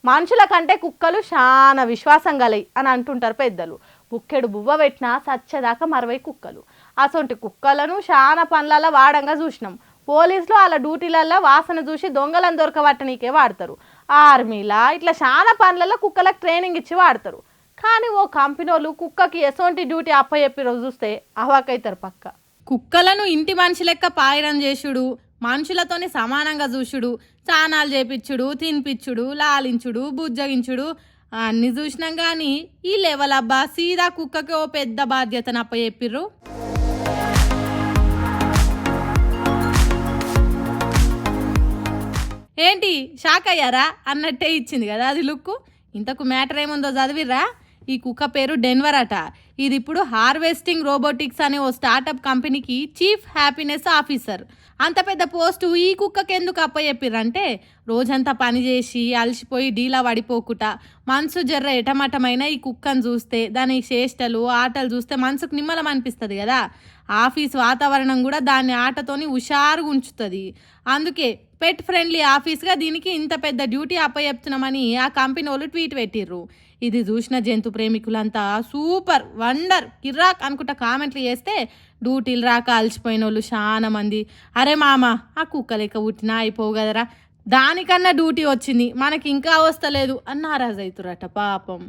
మనుషుల కంటే కుక్కలు చాలా విశ్వాసం గలయి అని అంటుంటారు పెద్దలు. బుక్కెడు బువ్వ పెట్టినా సచ్చేదాకా మరవై కుక్కలు. అసొంటి కుక్కలను చాలా పనులలో వాడంగా చూసినాం. పోలీసులు వాళ్ళ డ్యూటీలలో వాసన చూసి దొంగలను దొరకబట్టనీకే వాడతారు. ఆర్మీలా ఇట్లా చాలా పనులలో కుక్కలకు ట్రైనింగ్ ఇచ్చి వాడతారు. కానీ ఓ కంపెనీ వాళ్ళు కుక్కకి ఎసొంటి డ్యూటీ అప్పచెప్పి రోజు చూస్తే అవాకైతారు పక్క. కుక్కలను ఇంటి మనిషి లెక్క పాయిరం చేసుడు, మనుషులతోని సమానంగా చూసుడు, స్నానాలు చేపించుడు, తినిపించుడు, లాలించుడు, బుజ్జగించుడు అన్ని చూసినాం. కానీ ఈ లెవెల్ అబ్బా సీదా కుక్కకి ఓ పెద్ద బాధ్యతను అప్పచెప్పిర్రు. ఏంటి షాక్ అయ్యారా అన్నట్టే ఇచ్చింది కదా అది లుక్. ఇంతకు మ్యాటర్ ఏముందో చదివిర్రా? ఈ కుక్క పేరు డెన్వర్ అట. ఇది ఇప్పుడు హార్వెస్టింగ్ రోబోటిక్స్ అనే ఓ స్టార్టప్ కంపెనీకి చీఫ్ హ్యాపీనెస్ ఆఫీసర్. అంత పెద్ద పోస్టు ఈ కుక్కకి ఎందుకు అప్పచెప్పిర్రంటే, రోజంతా పని చేసి అలసిపోయి డీలా పడిపోకుట మనసు జర్ర ఎటమటమైన ఈ కుక్కను చూస్తే, దాని చేష్టలు ఆటలు చూస్తే మనసుకు నిమ్మలం అనిపిస్తుంది కదా. ఆఫీస్ వాతావరణం కూడా దాన్ని ఆటతోని హుషారుగా ఉంచుతుంది. అందుకే పెట్ ఫ్రెండ్లీ ఆఫీస్గా దీనికి ఇంత పెద్ద డ్యూటీ అప్పచెప్తున్నామని ఆ కంపెనీ వాళ్ళు ట్వీట్ పెట్టిర్రు. ఇది చూసిన జంతు ప్రేమికులంతా సూపర్, వండర్, కిర్రాక్ అనుకుంటా కామెంట్లు చేస్తే, డ్యూటీలు రాక అలసిపోయిన వాళ్ళు చాలా మంది, అరే మామ ఆ కుక్క లెక్క పుట్టినా అయిపోవు కదరా, దానికన్నా డ్యూటీ వచ్చింది మనకి ఇంకా వస్తలేదు అని నారాజు అవుతురట పాపం.